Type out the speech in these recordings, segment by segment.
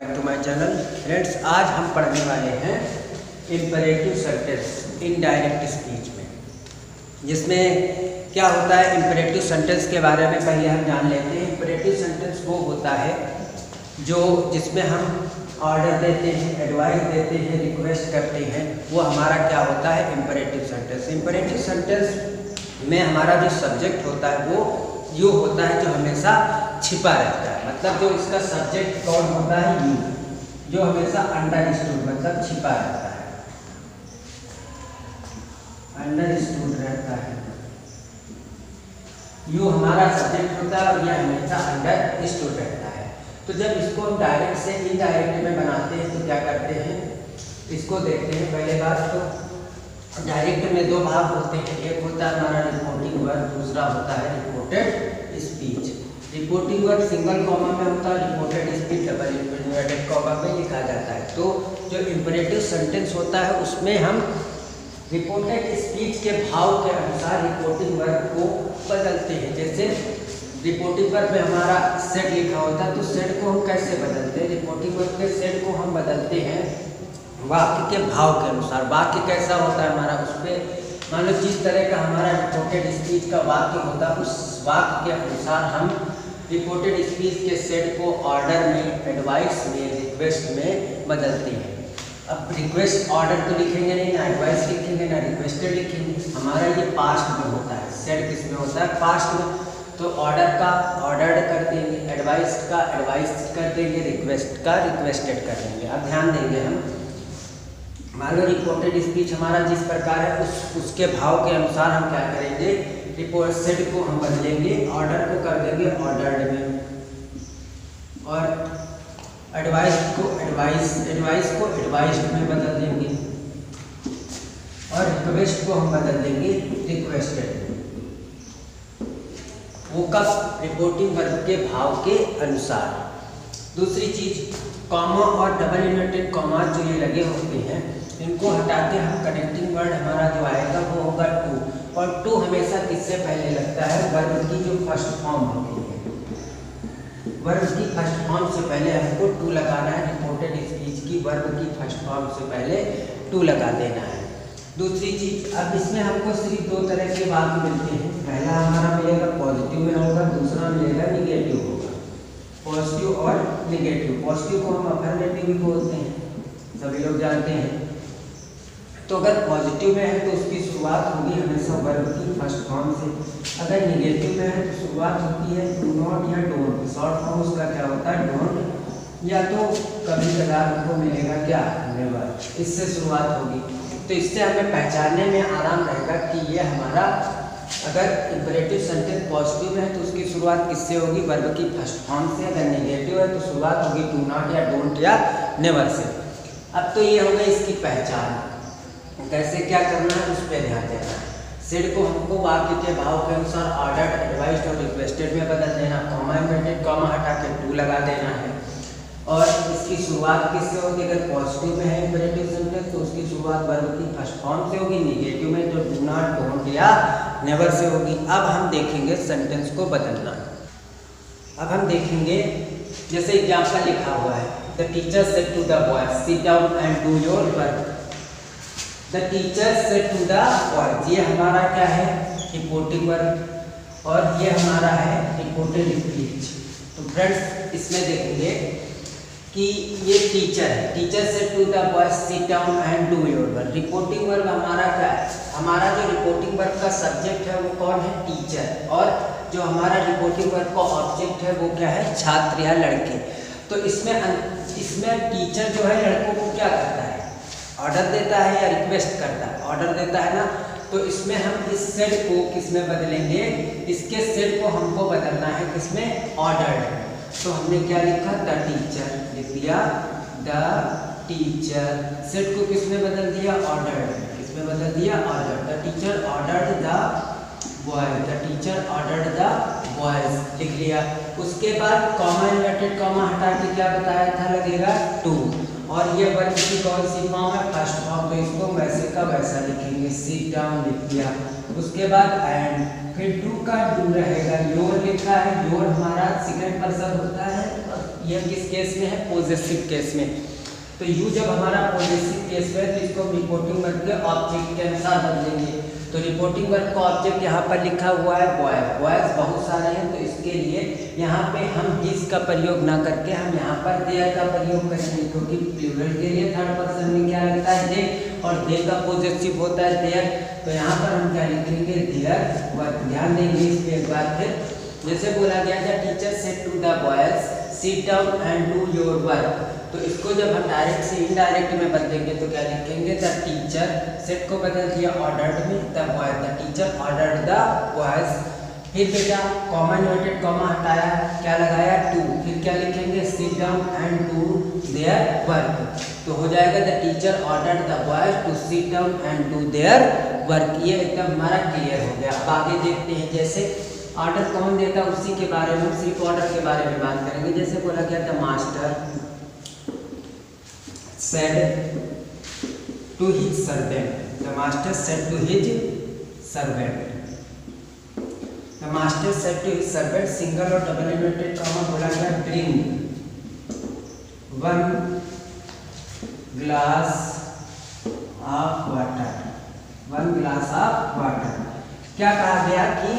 Back to my channel friends. आज हम पढ़ने वाले हैं इम्परेटिव सेंटेंस इनडायरेक्ट स्पीच में, जिसमें क्या होता है। इम्परेटिव सेंटेंस के बारे में पहले हम जान लेते हैं। इम्परेटिव सेंटेंस वो होता है जिसमें हम ऑर्डर देते हैं, एडवाइस देते हैं, रिक्वेस्ट करते हैं, वो हमारा क्या होता है, इम्परेटिव सेंटेंस। इम्परेटिव सेंटेंस में हमारा जो सब्जेक्ट होता है वो यू होता है, जो हमेशा छिपा रहता है। मतलब जो इसका सब्जेक्ट कौन होता है, यू, जो हमेशा अंडरस्टूड मतलब छिपा रहता है, अंडरस्टूड रहता है। यू हमारा सब्जेक्ट होता है और यह हमेशा अंडरस्टूड रहता है। तो जब इसको हम डायरेक्ट से इनडायरेक्ट में बनाते हैं तो क्या करते हैं, इसको देखते हैं। पहले बात तो डायरेक्ट में दो भाग होते हैं, एक होता है हमारा रिपोर्टिंग वर्ब, दूसरा होता है reported speech. Reporting verb single comma में होता है, reported speech double inverted comma में लिखा जाता है। तो जो इम्परेटिव सेंटेंस होता है उसमें हम रिपोर्टेड स्पीच के भाव के अनुसार रिपोर्टिंग वर्ब को बदलते हैं। जैसे रिपोर्टिंग वर्ब में हमारा सेट लिखा होता है, तो सेट को हम कैसे बदलते हैं, रिपोर्टिंग वर्ब के सेट को हम बदलते हैं वाक्य के भाव के अनुसार। वाक्य कैसा होता है हमारा, उस पर मान लो जिस तरह का हमारा रिपोर्टेड स्पीच का वाक्य होता है, उस वाक्य के अनुसार हम रिपोर्टेड स्पीच के सेट को ऑर्डर में, एडवाइस में, रिक्वेस्ट में बदलते हैं। अब रिक्वेस्ट ऑर्डर तो लिखेंगे नहीं, ना एडवाइस लिखेंगे, ना रिक्वेस्टेड लिखेंगे। हमारा ये पास्ट में होता है, सेट किस में होता है, पास्ट में। तो ऑर्डर का ऑर्डर्ड कर देंगे, एडवाइस का एडवाइस कर देंगे, रिक्वेस्ट का रिक्वेस्टेड कर देंगे। अब ध्यान देंगे हम, मान लो रिपोर्टेड स्पीच हमारा जिस प्रकार है उसके भाव के अनुसार हम क्या करेंगे, रिपोर्ट सेट को हम बदलेंगे, ऑर्डर को कर देंगे ऑर्डर्ड में, और एडवाइस को एडवाइस्ड में बदल देंगे, और रिक्वेस्ट को हम बदल देंगे रिक्वेस्टेड। वो कब, रिपोर्टिंग वर्ब के भाव के अनुसार। दूसरी चीज, कॉमा और डबल इन्वर्टेड कॉमा जो ये लगे होते हैं, इनको हटा के हम कनेक्टिंग वर्ड हमारा जो आएगा वो होगा टू। और टू हमेशा किससे पहले लगता है, वर्ब की जो फर्स्ट फॉर्म होती है, वर्ब की फर्स्ट फॉर्म से पहले हमको टू लगाना है। रिपोर्टेड स्पीच की वर्ब की फर्स्ट फॉर्म से पहले टू लगा देना है। दूसरी चीज, अब इसमें हमको सिर्फ दो तरह के वाक्य मिलते हैं। पहला हमारा मिलेगा पॉजिटिव में होगा, दूसरा मिलेगा निगेटिव होगा। पॉजिटिव और निगेटिव, पॉजिटिव को हम अफर्मेटिव भी बोलते हैं, सभी लोग जानते हैं। तो अगर पॉजिटिव में है तो उसकी शुरुआत होगी हमेशा वर्ब की फर्स्ट फॉर्म से। अगर निगेटिव में है तो शुरुआत होती है डू नॉट या डोंट। शॉर्ट फॉर्म उसका क्या होता है, डोंट, या तो कभी कदार हमको मिलेगा क्या, नेवर, इससे शुरुआत होगी। तो इससे हमें पहचानने में आराम रहेगा कि ये हमारा, अगर इम्परेटिव सेंटेंस पॉजिटिव में है तो उसकी शुरुआत किससे होगी, वर्ब की फर्स्ट फॉर्म से। अगर नेगेटिव है तो शुरुआत होगी डू नॉट या डोंट या नेवर से। अब तो ये हो गई इसकी पहचान, कैसे क्या करना है उस पर ध्यान देना है। सेट को हमको वाक्य के भाव के अनुसार ऑर्डर्ड, एडवाइस्ड और रिक्वेस्टेड में बदल देना। कॉमा इन्वर्टेड कॉमा हटा के टू लगा देना है। और इसकी शुरुआत किससे होगी, अगर पॉजिटिव में है इम्परेटिव सेंटेंस तो उसकी शुरुआत वर्ब की फर्स्ट फॉर्म से होगी, निगेटिव में तो डू नॉट, डोंट या नेवर से होगी। अब हम देखेंगे सेंटेंस को बदलना। अब हम देखेंगे, जैसे एग्जाम्पल लिखा हुआ है, the teacher said to the boy sit down and do your work. The teacher said to the boy, ये हमारा क्या है, रिपोर्टिंग वर्ब, और ये हमारा है रिपोर्टेड स्पीच। तो फ्रेंड्स इसमें देखेंगे कि ये टीचर है, teacher said to the boy sit down and do your work. Reporting verb हमारा क्या है, हमारा जो रिपोर्टिंग वर्ब का सब्जेक्ट है वो कौन है, टीचर, और जो हमारा रिपोर्टिंग वर्ब का ऑब्जेक्ट है वो क्या है, छात्र या लड़के। तो इसमें टीचर जो है लड़कों को क्या करता है, ऑर्डर देता है या रिक्वेस्ट करता है, ऑर्डर देता है ना। तो इसमें हम इस सेट को किसमें बदलेंगे, इसके सेट को हमको बदलना है किसमें, ऑर्डर्ड। तो हमने क्या लिखा, द टीचर लिख दिया, द टीचर। सेट को किसमें बदल दिया, ऑर्डर्ड, किसमें बदल दिया, ordered. The teacher ordered the boy, the teacher ordered the boys लिख लिया। उसके बाद कॉमा इन्वर्टेड कॉमा हटा के क्या बताया था, लगेगा टू, और ये वर्ब की कौन सी फॉर्म है, फर्स्ट फॉर्म, तो इसको वैसे का वैसा लिखेंगे, सिट डाउन लिख दिया। उसके बाद एंड, फिर डू का डू रहेगा, योर लिखा है, योर हमारा सेकंड पर्सन होता है, ये किस केस में है, पॉजेसिव केस में। तो यू जब हमारा पॉजेसिव केस में है तो इसको रिपोर्टिंग वर्ब के ऑब्जेक्ट के अनुसार बदलेंगे। तो रिपोर्टिंग वर्ब का ऑब्जेक्ट यहाँ पर लिखा हुआ है बॉय, बॉयज बहुत सारे हैं, तो इसके लिए यहाँ पे हम हिज का प्रयोग ना करके हम यहाँ पर देयर का प्रयोग करेंगे, क्योंकि प्लूरल के लिए थर्ड पर्सन में क्या लगता है दे, और दे का पॉजेसिव होता है देयर। तो यहाँ पर हम क्या लिखेंगे, देयर वर्क। ध्यान देंगे इस पे एक बार फिर, जैसे बोला गया था teacher said to the boys sit down and do your work. तो इसको जब हम डायरेक्ट से इनडायरेक्ट में बदलेंगे तो क्या लिखेंगे, द टीचर सेट को बदल दिया ऑर्डर्ड में, the boy, the teacher ordered the boys. फिर बेटा कॉमा इन्वर्टेड कॉमा हटाया, क्या लगाया टू, फिर क्या लिखेंगे sit down and do their work. तो हो जाएगा the teacher ordered the boys to sit down and do their work. ये एकदम हमारा क्लियर हो गया। अब आगे देखते हैं, जैसे ऑर्डर कौन देता है उसी के बारे में, हम सिर्फ ऑर्डर के बारे में बात करेंगे। जैसे बोला गया the master said to his servant, the master said to his servant, the master said to his servant, single और डबल इन्वर्टेड कॉमा बोला गया bring 1 glass of water, 1 glass of water. क्या कहा गया कि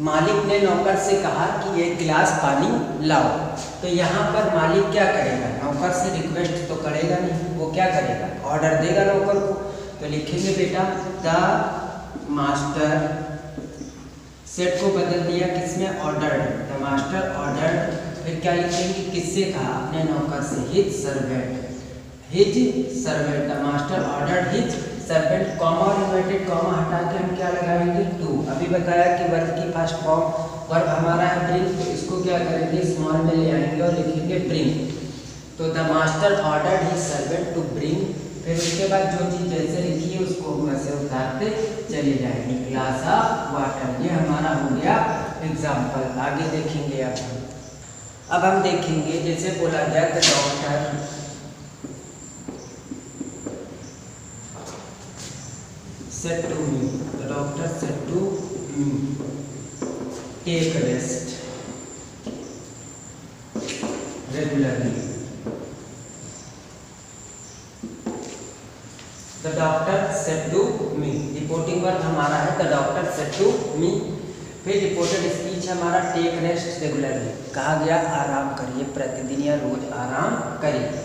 मालिक ने नौकर से कहा कि एक गिलास पानी लाओ। तो यहाँ पर मालिक क्या करेगा, नौकर से रिक्वेस्ट तो करेगा नहीं, वो क्या करेगा, ऑर्डर देगा नौकर को। तो लिखेंगे बेटा द मास्टर सेट को बदल दिया किसमें, ऑर्डर्ड, द मास्टर ऑर्डर्ड। फिर क्या लिखेंगे, किससे कहा, अपने नौकर से, his servant, his servant, the master ordered his servant, comma और इन्वर्टेड कॉमा हटा के हम क्या लगाएंगे टू। अभी बताया कि वर्ब की फर्स्ट फॉर्म वर्ब हमारा है ब्रिंग, तो इसको क्या करेंगे स्मॉल में ले आएंगे और लिखेंगे ब्रिंग। तो the master ordered his servant to bring. फिर उसके बाद जो चीज़ जैसे लिखी है उसको हम ऐसे उतारते चले जाएंगे, ग्लास ऑफ वाटर। ये हमारा हो गया एग्जाम्पल। आगे देखेंगे अब हम देखेंगे, जैसे बोला गया the doctor said to me, the doctor said to me, take rest regularly. The doctor said to me, reporting verb हमारा है the doctor said to me। फिर रिपोर्टेड स्पीच हमारा टेक रेस्ट रेगुलरली, कहा गया आराम करिए, प्रतिदिन या रोज आराम करिए।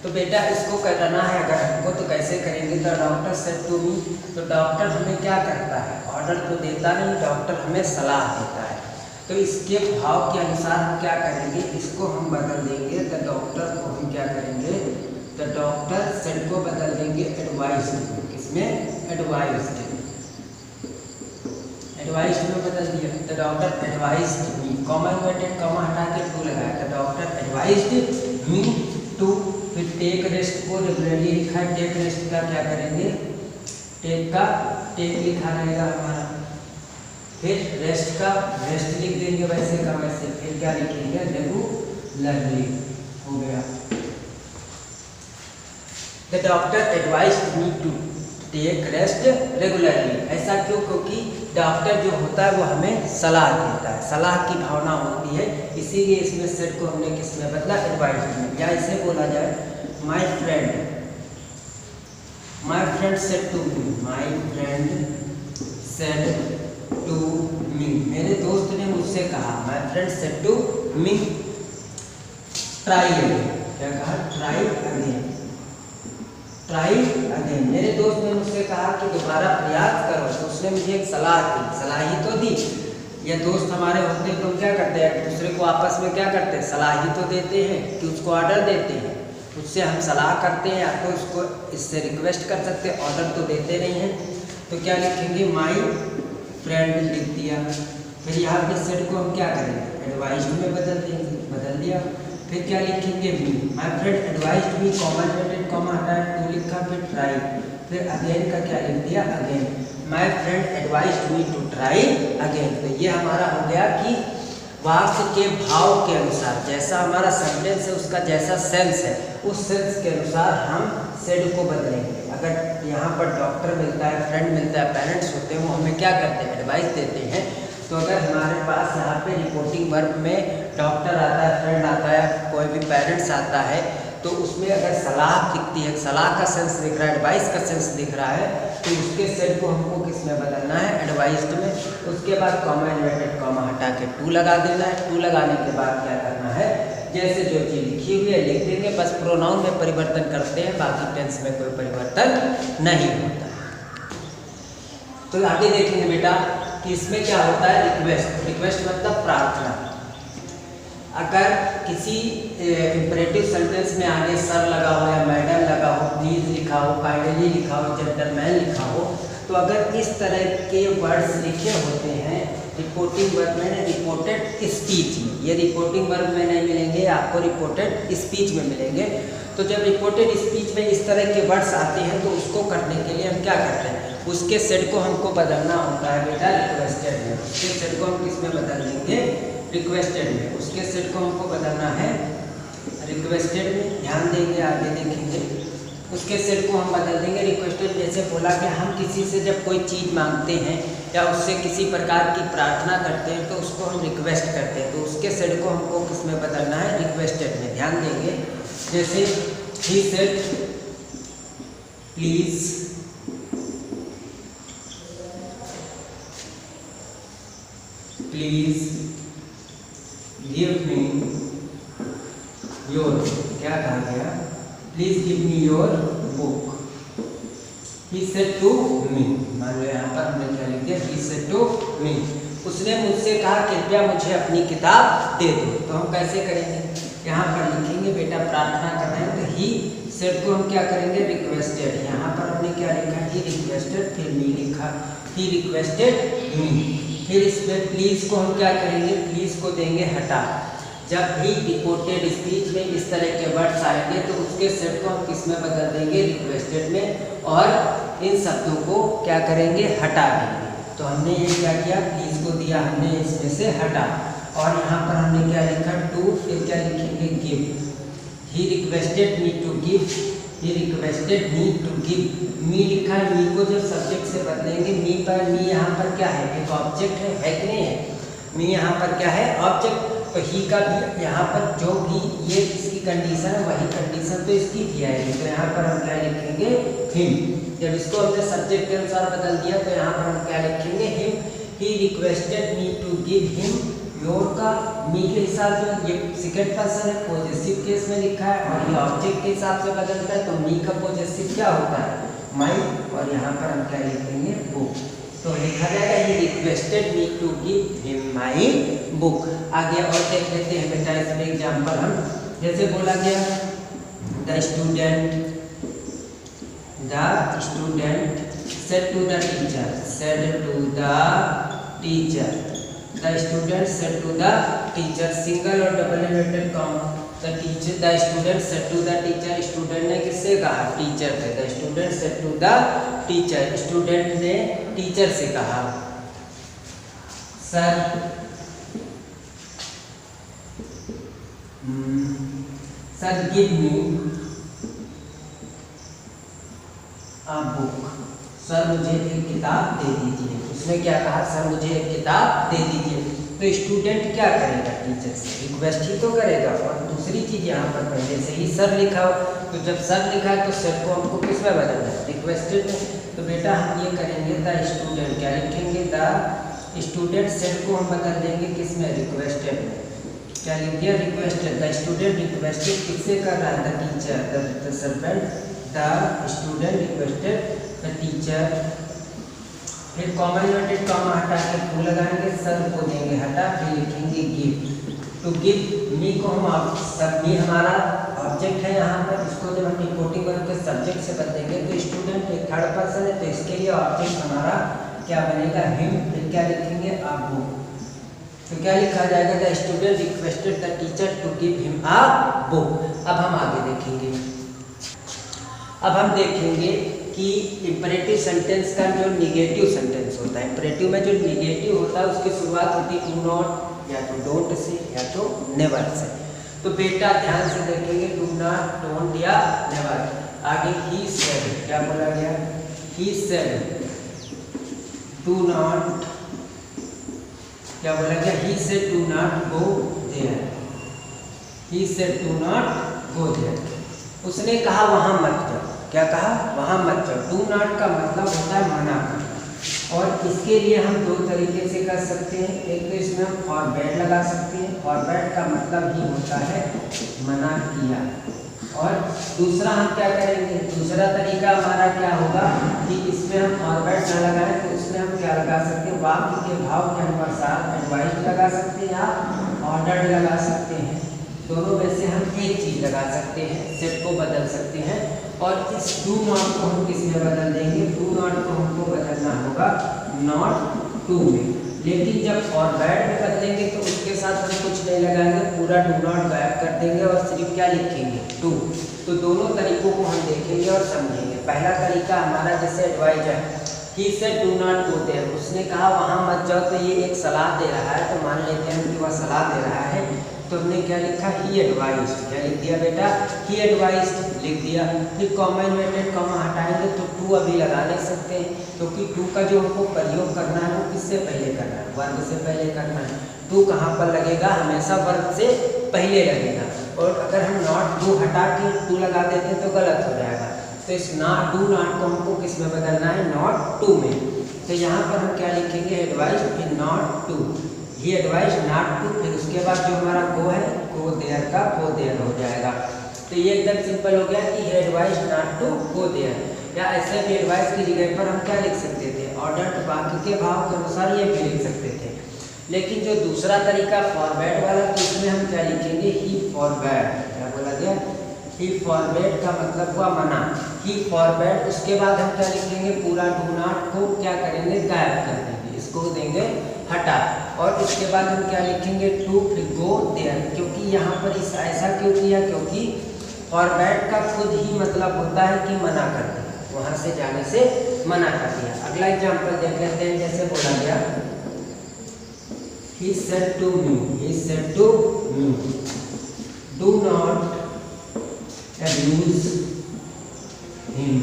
तो बेटा इसको करना है अगर हमको तो कैसे करेंगे, the doctor said to me. तो डॉक्टर हमें क्या करता है, ऑर्डर तो देता नहीं, डॉक्टर हमें सलाह देता है। तो इसके भाव के अनुसार हम क्या करेंगे, इसको हम बदल देंगे, द डॉक्टर को हम क्या करेंगे, द डॉक्टर सेड को बदल देंगे एडवाइस, किसमें एडवाइस्ड, एडवाइस्ड में बदल दिया, the doctor advised me, comma inverted comma हटा के टू लगाया, the doctor advised me to. फिर टेक रेस्ट को रेगुलरली लिखा है, टेक रेस्ट का क्या करेंगे, टेक का टेक लिखा रहेगा हमारा, फिर रेस्ट का रेस्ट लिख देंगे वैसे का वैसे, फिर क्या लिखेंगे रेगुलरली, हो गया। The doctor advised me to take rest regularly. ऐसा क्यों, क्योंकि डॉक्टर जो होता है वो हमें सलाह देता है, सलाह की भावना होती है, इसीलिए इसमें सेट को हमने किस में बदला, एडवाइस में। या इसे बोला जाए my friend said to me, my friend said to me, मेरे दोस्त ने मुझसे कहा, my friend said to me try again, क्या कहा, ट्राई अगेन, ट्राई अगेन। मेरे दोस्त ने मुझसे कहा कि दोबारा प्रयास करो, तो उसने मुझे एक सलाह दी, सलाह ही तो दी। ये दोस्त हमारे होते हैं तो क्या करते हैं, एक दूसरे को आपस में क्या करते हैं, सलाह ही तो देते हैं कि उसको ऑर्डर देते हैं, उससे हम सलाह करते हैं, या तो उसको इससे रिक्वेस्ट कर सकते हैं, ऑर्डर तो देते नहीं हैं। तो क्या लिखेंगे, माई फ्रेंड लिख दिया। फिर यहाँ पे सेड को हम क्या करेंगे, एडवाइस में बदल देंगे, बदल दिया। फिर क्या लिखेंगे, me, my friend advised me, comma inverted comma हटाया, टू लिखा, फिर ट्राई, फिर अगेन का क्या लिख दिया, again, my friend advised me to try again. तो ये हमारा हो गया कि वाक्य के भाव के अनुसार, जैसा हमारा सेंटेंस है उसका जैसा सेंस है, उस सेंस के अनुसार हम सेड को बदलेंगे। अगर यहाँ पर डॉक्टर मिलता है, फ्रेंड मिलता है, पेरेंट्स होते हैं, वो हमें क्या करते हैं, एडवाइस देते हैं, तो अगर हमारे पास यहाँ पे रिपोर्टिंग वर्ब में डॉक्टर आता है, फ्रेंड आता है, कोई भी पेरेंट्स आता है, तो उसमें अगर सलाह दिखती है, सलाह का सेंस दिख रहा है, एडवाइस का सेंस दिख रहा है, तो उसके सेट को हमको किस में बदलना है, एडवाइस्ड में। उसके बाद कॉमा इन्वर्टेड कॉमा हटा के टू लगा देना है। टू लगाने के बाद क्या करना है, जैसे जो चीज़ लिखी हुई है लिख देंगे, बस प्रोनाउन में परिवर्तन करते हैं, बाकी टेंस में कोई परिवर्तन नहीं होता। तो आगे देखेंगे बेटा कि इसमें क्या होता है, रिक्वेस्ट। रिक्वेस्ट मतलब प्रार्थना। अगर किसी इंपरेटिव सेंटेंस में आगे सर लगा हो या मैडम लगा हो, प्लीज लिखा हो, काइंडली लिखा हो, जेंटलमैन लिखा हो, तो अगर इस तरह के वर्ड्स लिखे होते हैं रिपोर्टिंग वर्ब में, रिपोर्टेड स्पीच में, ये रिपोर्टिंग वर्ब में नहीं मिलेंगे, आपको रिपोर्टेड स्पीच में मिलेंगे। तो जब रिपोर्टेड स्पीच में इस तरह के वर्ड्स आते हैं तो उसको करने के लिए हम क्या करते हैं, उसके सेट को हमको बदलना होता है बेटा रिक्वेस्टेड में। उसके सेट को हम किस में बदल देंगे, रिक्वेस्टेड में। उसके सेट को हमको बदलना है रिक्वेस्टेड में। ध्यान देंगे, आगे देखेंगे। उसके सेट को हम बदल देंगे रिक्वेस्टेड। जैसे बोला कि हम किसी से जब कोई चीज़ मांगते हैं या उससे किसी प्रकार की प्रार्थना करते हैं तो उसको हम रिक्वेस्ट करते हैं, तो उसके सेट को हमको किस में बदलना है, रिक्वेस्टेड में। ध्यान देंगे, जैसे ही said please give me your, क्या कहा गया, please give me your book. He said to me, मान लो यहाँ पर हमने क्या लिख दिया, ही सेड टू मी, उसने मुझसे कहा कृपया मुझे अपनी किताब दे दो। तो हम कैसे करेंगे, यहाँ पर लिखेंगे बेटा प्रार्थना कर रहे हैं, तो ही सेड को हम क्या करेंगे, रिक्वेस्टेड। यहाँ पर हमने क्या लिखा, ही रिक्वेस्टेड, फिर मी लिखा, ही रिक्वेस्टेड मी। फिर इसमें प्लीज को हम क्या करेंगे, प्लीज को देंगे हटा। जब भी रिपोर्टेड स्पीच में इस तरह के वर्ड्स आएंगे तो उसके सेट को हम किस में बदल देंगे, रिक्वेस्टेड में, और इन शब्दों को क्या करेंगे, हटा देंगे। तो हमने ये क्या किया, प्लीज को दिया हमने इसमें से हटा, और यहाँ पर हमने क्या लिखा, टू, फिर क्या लिखेंगे, give. He requested me to give, he requested me to give. Me लिखा है, मी को जब सब्जेक्ट से बदलेंगे, मी पर, मी यहाँ पर क्या है, एक ऑब्जेक्ट है कि नहीं है, मी यहाँ पर क्या है, ऑब्जेक्ट। तो ही का भी यहाँ पर जो भी ये इसकी कंडीशन है वही कंडीशन तो इसकी भी आएगी। तो यहाँ पर हम क्या लिखेंगे, हिम। जब इसको हमने सब्जेक्ट के अनुसार बदल दिया तो यहाँ पर हम क्या लिखेंगे, him. He requested me to give him your का मी के हिसाब से, ये सेकंड पर्सन है, पॉजेसिव केस में लिखा है, और ये ऑब्जेक्ट के हिसाब से बदलता है, तो मी का पॉजेसिव क्या होता है, माई, और यहाँ पर हम क्या लिखेंगे, बुक। तो लिखा जाएगा he requested me to give him my book. आगे और देख लेते हैं बेटा इसमें एग्जाम्पल हम, जैसे बोला गया the student said to the teacher, said to the teacher, the student said to the teacher, single और double inverted comma. The teacher, the student said to the teacher, student ने किससे कहा, टीचर से। The student said to the teacher, student ने teacher से कहा, sir give me a book, sir मुझे एक किताब दे दीजिए। उसने क्या कहा, सर मुझे एक किताब दे दीजिए। तो स्टूडेंट क्या करेगा, टीचर से रिक्वेस्ट ही तो करेगा। और दूसरी चीज़ यहाँ पर पहले से ही सर लिखा हो, तो जब सर लिखा है तो सर को हमको किस में बदलना है, रिक्वेस्टेड में। तो बेटा हम ये करेंगे, द स्टूडेंट क्या लिखेंगे, द स्टूडेंट सेट को हम बदल देंगे किस में, रिक्वेस्टेड में। क्या लिख दिया, रिक्वेस्टेड। द स्टूडेंट रिक्वेस्टेड किससे कर रहा है, the teacher, the servant, the student requested the teacher. फिर कॉमा इन्वर्टेड कॉमा हटा के टू लगाएंगे, सर को देंगे हटा, फिर लिखेंगे गिव। तो गिव मी को हम, सब मी हमारा ऑब्जेक्ट है यहाँ पर, इसको जब हम रिपोर्टिंग वर्ब के सब्जेक्ट से बदलेंगे तो स्टूडेंट एक थर्ड पर्सन है, तो इसके लिए ऑब्जेक्ट हमारा क्या बनेगा, हिम। फिर क्या लिखेंगे, अ बुक। तो क्या लिखा जाएगा, the student requested the teacher to give him a book. अब हम आगे देखेंगे, अब हम देखेंगे कि इंपरेटिव सेंटेंस का जो निगेटिव सेंटेंस होता है, इंपरेटिव में जो निगेटिव होता है उसकी शुरुआत होती है डू नॉट या तो डोंट से या तो नेवर से। तो बेटा ध्यान से देखेंगे, डू नॉट, डोंट या नेवर। आगे ही सेड, क्या बोला गया, ही सेड डू नॉट क्या बोला गया, he said do not go there, he said do not go there, उसने कहा वहाँ मत जाओ। क्या कहा, वहाँ मत जाओ। डू नॉट का मतलब होता है मना करना, और इसके लिए हम दो तरीके से कर सकते हैं। एक तो इसमें हम फॉरबैड लगा सकते हैं, फॉरबैड का मतलब ही होता है मना किया, और दूसरा हम क्या करेंगे, दूसरा तरीका हमारा क्या होगा कि इसमें हम फॉरबैड ना लगाएं तो इसमें हम क्या लगा सकते हैं, वाक्य के भाव के अनुसार एडवाइज लगा सकते हैं या ऑर्डर्ड लगा सकते हैं। दोनों में से हम एक चीज़ लगा सकते हैं, सेट को बदल सकते हैं, और इस डू नॉट को हम किस में बदल देंगे, डू नॉट को हमको बदलना होगा नॉट टू में। लेकिन जब फॉरवर्ड में बदलेंगे तो उसके साथ हम कुछ नहीं लगाएंगे, पूरा डू नॉट गायब कर देंगे और सिर्फ क्या लिखेंगे, टू। तो दोनों तरीकों को हम देखेंगे और समझेंगे। पहला तरीका हमारा जैसे एडवाइज है, he said do not go there, उसने कहा वहाँ मत जाओ, तो ये एक सलाह दे रहा है, तो मान लेते हैं कि वह सलाह दे रहा है, तो हमने क्या लिखा, ही एडवाइज, क्या लिख दिया बेटा, ही एडवाइज लिख दिया। फिर कॉमा इन्वर्टेड कॉमा हटाएंगे तो टू अभी लगा नहीं सकते, क्योंकि टू का जो हमको प्रयोग करना है वो किससे पहले करना है, वर्ब से पहले करना है। टू कहाँ पर लगेगा, हमेशा वर्ब से पहले लगेगा, और अगर हम नॉट टू हटा के टू लगा देते हैं तो गलत हो जाएगा। तो इस नॉट डू नॉट को हमको किस में बदलना है, नॉट टू में। तो यहाँ पर हम क्या लिखेंगे, एडवाइज फिर not to, he advise not to, फिर उसके बाद जो हमारा गो है, गो देयर का गो देयर हो जाएगा। तो ये एकदम सिंपल हो गया कि he advise not to go there. या ऐसे भी एडवाइस की जगह पर हम क्या लिख सकते थे, ऑर्डर, वाक्य के भाव के अनुसार ये भी लिख सकते थे। लेकिन जो दूसरा तरीका फॉरवर्ड वाला, तो इसमें हम क्या लिखेंगे, ही फॉरवर्ड, क्या बोला गया, ही फॉरवर्ड का मतलब हुआ मना, ही फॉरवर्ड। उसके बाद हम क्या लिखेंगे, पूरा डू नॉट को क्या करेंगे, गायब कर देंगे, इसको देंगे हटा, और इसके बाद हम क्या लिखेंगे, टू फिर गो देयर। क्योंकि यहाँ पर इस ऐसा क्यों किया, क्योंकि फॉरवर्ड का खुद ही मतलब होता है कि मना कर दिया, वहाँ से जाने से मना कर दिया। अगला एग्जाम्पल देख लेते हैं, जैसे बोला गया, he said to me, he said to me, do not abuse him,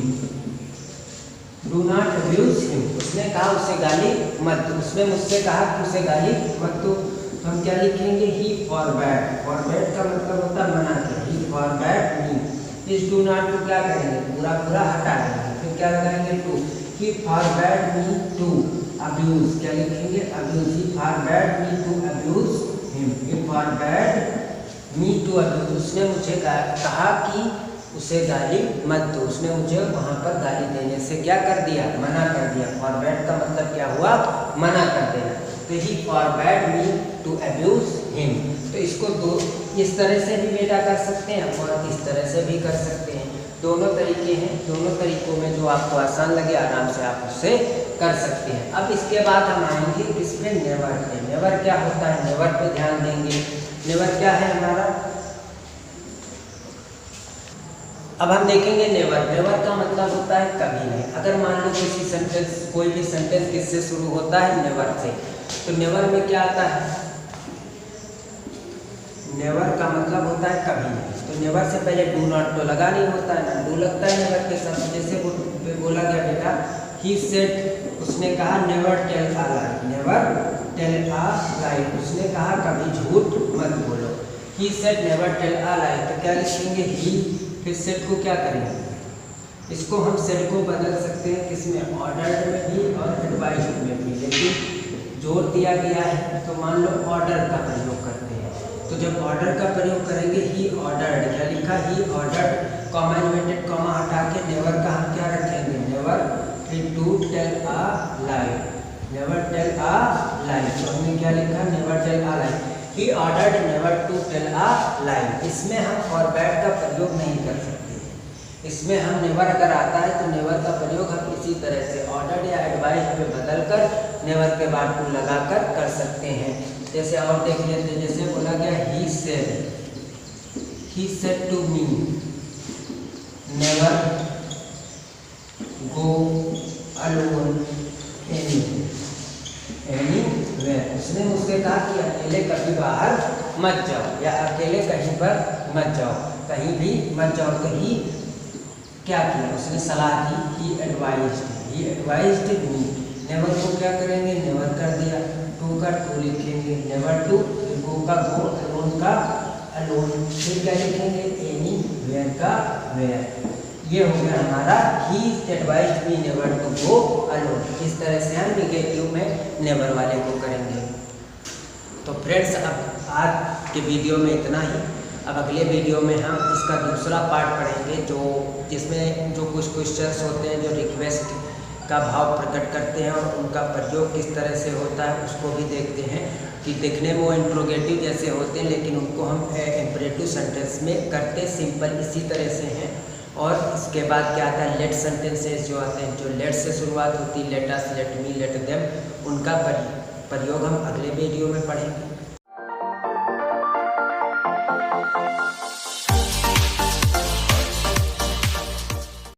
do not abuse him। उसने कहा उसे गाली मत दो, उसने मुझसे कहा कि उसे गाली मत दो, तो हम क्या लिखेंगे, he forbade, forbade का मतलब होता है मना किया, he forbade me। इस do not को क्या करेंगे, पूरा पूरा हटा देंगे, फिर क्या लगाएंगे, to, he forbade me to abuse, क्या लिखेंगे, abuse, he forbade me to abuse him, he forbade me to abuse। उसने मुझे कहा कि उसे गाली मत दो, उसने मुझे वहाँ पर गाली देने से क्या कर दिया, मना कर दिया। फॉरवर्ड का मतलब क्या हुआ, मना कर देना। तो he forward me to abuse him. तो इसको दो इस तरह से भी बेटा कर सकते हैं और इस तरह से भी कर सकते हैं, दोनों तरीके हैं। दोनों तरीकों में जो आपको आसान लगे आराम से आप उससे कर सकते हैं। अब इसके बाद हम आएंगे किस पे, नेवर पे। नेवर क्या होता है, नेवर पे ध्यान देंगे। नेवर क्या है हमारा, अब हम देखेंगे नेवर। नेवर का मतलब होता है कभी नहीं। अगर मान लो किसी सेंटेंस, कोई भी सेंटेंस किससे शुरू होता है, नेवर से, तो नेवर में क्या आता है, नेवर का मतलब होता है कभी नहीं। तो नेवर से पहले डू नॉट तो लगा नहीं होता है ना, डू लगता है नेवर के साथ। जैसे बोला गया बेटा, ही सेड, उसने कहा never tell a lie, never tell a lie, उसने कहा कभी झूठ मत बोलो। He said never tell a lie, तो क्या लिखेंगे, ही, फिर सेट को क्या करेंगे, इसको हम सेट को बदल सकते हैं किसमें, ऑर्डर में भी और एडवाइज में भी। लेकिन जोर दिया गया है तो मान लो ऑर्डर का प्रयोग करते हैं। तो जब ऑर्डर का प्रयोग करेंगे, ही ऑर्डर्ड, क्या लिखा, he ordered, comma inverted comma हटा के नेवर का हम क्या रखेंगे, नेवर, फिर to tell a lie, never tell a lie. तो हमने क्या लिखा, never tell a lie, he ordered never to tell a lie. इसमें हम फॉरवर्ड का प्रयोग नहीं कर सकते। इसमें हम नेवर अगर आता है तो नेवर का प्रयोग हम इसी तरह से ऑर्डर्ड या एडवाइस में बदल कर नेवर के बाद टू लगाकर कर सकते हैं। जैसे और देख लेते हैं, जैसे बोला गया, he said to me never go alone anywhere. उसने मुझसे कहा कि अकेले कभी बाहर मत जाओ, या अकेले कहीं पर मत जाओ, कहीं भी मत जाओ। तो ही क्या किया, उसने सलाह दी, ही एडवाइज्ड मी, नेवर को क्या करेंगे, नेवर कर दिया, टू गो का टू लिखेंगे, नेवर टू, फिर गो का गो, अलोन का अलोन, फिर क्या लिखेंगे एनी, वेयर का वेयर। ये हो गया हमारा he advised me never to go alone. इस तरह से हम निगेटिव में नेवर वाले को करेंगे। तो फ्रेंड्स अब आज के वीडियो में इतना ही। अब अगले वीडियो में हम इसका दूसरा पार्ट पढ़ेंगे जिसमें जो कुछ क्वेश्चंस होते हैं जो रिक्वेस्ट का भाव प्रकट करते हैं और उनका प्रयोग किस तरह से होता है उसको भी देखते हैं कि देखने में वो इंट्रोगेटिव जैसे होते हैं लेकिन उनको हम इम्परेटिव सेंटेंस में करते सिंपल इसी तरह से हैं। और इसके बाद क्या आता है लेट सेंटेंसेस जो आते हैं, जो लेट से शुरुआत होती है, let us, let me, let them, उनका प्रयोग हम अगले वीडियो में पढ़ेंगे।